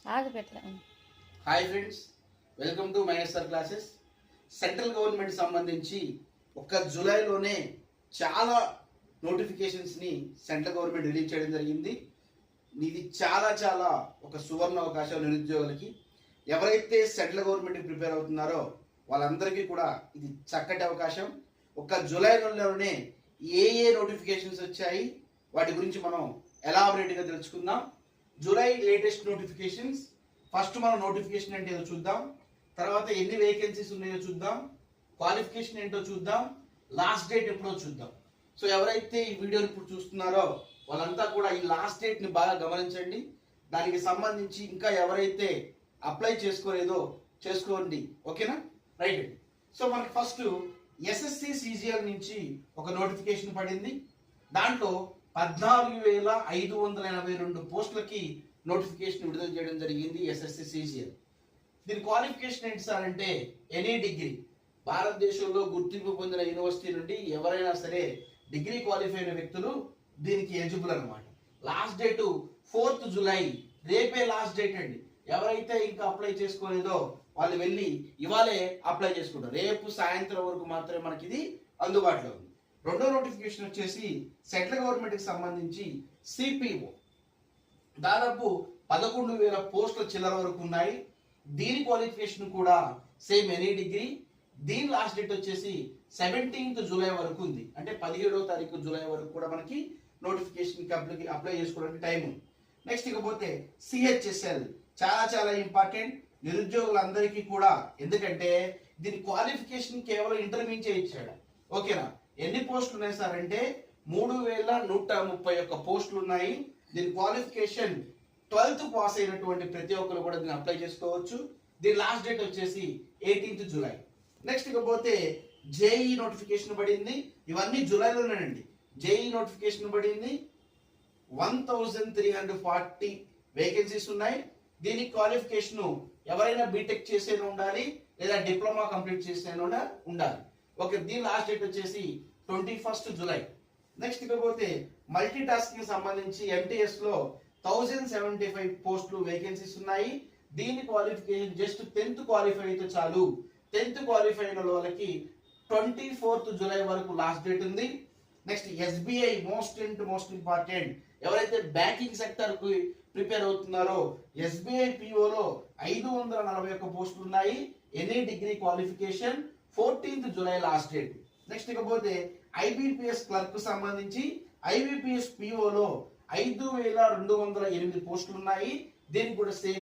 Hi friends, welcome to మైనస్టర్ classes. Central government సంబంధించి ఒక జూలైలోనే చాలా నోటిఫికేషన్స్ని సెంట్రల్ గవర్నమెంట్ రిలీజ్ చేయడం జరిగింది. ఇది చాలా ఒక సువర్ణ అవకాశం నిరుద్యోగులకి. ఎవరైతే సెంట్రల్ గవర్నమెంట్కి ప్రిపేర్ అవుతున్నారో వాళ్ళందరికీ కూడా ఇది చక్కటి అవకాశం. ఒక జూలై నెలలోనే ఏ నోటిఫికేషన్స్ వచ్చాయి వాటి గురించి మనం ఎలాబరేట్గా తెలుసుకుందాం. July latest notifications. ఫస్ట్ మనం నోటిఫికేషన్ అంటే ఏదో చూద్దాం, తర్వాత ఎన్ని వేకెన్సీస్ ఉన్నాయో చూద్దాం, క్వాలిఫికేషన్ ఏంటో చూద్దాం, లాస్ట్ డేట్ ఎప్పుడో చూద్దాం. సో ఎవరైతే ఈ వీడియోని ఇప్పుడు చూస్తున్నారో వాళ్ళంతా కూడా ఈ లాస్ట్ డేట్ని బాగా గమనించండి. దానికి సంబంధించి ఇంకా ఎవరైతే అప్లై చేసుకోలేదో చేసుకోండి, ఓకేనా? రైట్ అండి. సో మనకి ఫస్ట్ ఎస్ఎస్సి సిజిఎల్ నుంచి ఒక నోటిఫికేషన్ పడింది. దాంట్లో 14,582 పోస్టులకి నోటిఫికేషన్ విడుదల చేయడం జరిగింది ఎస్ఎస్సి సిజిఎల్. దీని క్వాలిఫికేషన్ ఏంటి సార్ అంటే ఎనీ డిగ్రీ. భారతదేశంలో గుర్తింపు పొందిన యూనివర్సిటీ నుండి ఎవరైనా సరే డిగ్రీ క్వాలిఫై అయిన వ్యక్తులు దీనికి ఎలిజిబుల్ అనమాట. లాస్ట్ డేట్ 4th జూలై, రేపే లాస్ట్ డేట్ అండి. ఎవరైతే ఇంకా అప్లై చేసుకోలేదో వాళ్ళు వెళ్ళి ఇవాళే అప్లై చేసుకుంటారు. రేపు సాయంత్రం వరకు మాత్రమే మనకి ఇది అందుబాటులో ఉంది. రెండో నోటిఫికేషన్ వచ్చేసి సెంట్రల్ గవర్నమెంట్ కి సంబంధించి సిపిఓ. దాదాపు 11,000 పోస్టుల చిల్లర వరకు ఉన్నాయి. దీని క్వాలిఫికేషన్ కూడా సేమ్ ఎనీ డిగ్రీ. దీని లాస్ట్ డేట్ వచ్చేసి 17th జూలై వరకు ఉంది. అంటే 17వ తారీఖు జూలై వరకు కూడా మనకి నోటిఫికేషన్ అప్లై చేసుకోవడానికి టైం ఉంది. నెక్స్ట్ ఇకపోతే సిహెచ్ఎస్ఎల్ చాలా ఇంపార్టెంట్ నిరుద్యోగులందరికీ కూడా. ఎందుకంటే దీని క్వాలిఫికేషన్ కేవలం ఇంటర్మీడియట్ ఇచ్చాడు, ఓకేనా? ఎన్ని పోస్టులు ఉన్నాయి సార్ అంటే 3,131 పోస్టులు ఉన్నాయి. దీని క్వాలిఫికేషన్ 12th పాస్ అయినటువంటి ప్రతి ఒక్కరు కూడా దీన్ని అప్లై చేసుకోవచ్చు. దీని లాస్ట్ డేట్ వచ్చేసి 18th జూలై. నెక్స్ట్ ఇకపోతే జేఈ నోటిఫికేషన్ పడింది. ఇవన్నీ జూలైలోనేనండి. జేఈ నోటిఫికేషన్ పడింది. 1,340 వేకెన్సీస్ ఉన్నాయి. దీని క్వాలిఫికేషన్ ఎవరైనా బీటెక్ చేసేది ఉండాలి, లేదా డిప్లొమా కంప్లీట్ చేసేది ఉండాలి. ఓకే, దీని లాస్ట్ డేట్ వచ్చేసి 21st జూలై. నెక్స్ట్ ఇకపోతే మల్టీ టాస్కింగ్ సంబంధించి ఎంటీఎస్ లో 1,075 పోస్టులు వేకెన్సీస్ ఉన్నాయి. దీని క్వాలిఫికేషన్ జస్ట్ 10th క్వాలిఫై అయితే చాలు. 10th క్వాలిఫై అయిన వాళ్ళకి 24th జూలై వరకు లాస్ట్ డేట్ ఉంది. Next SBI most important. ఎవరైతే బ్యాంకింగ్ సెక్టర్ కు ప్రిపేర్ అవుతున్నారో ఎస్బీఐ పిఓలో 541 పోస్టులు ఉన్నాయి. Any degree qualification. 14th July last date. Next ఇకపోతే ఐబిపిఎస్ క్లర్క్ సంబంధించి ఐబిపిఎస్ పిఓలో 5,208 పోస్టులు ఉన్నాయి. దీనికి కూడా సేమ్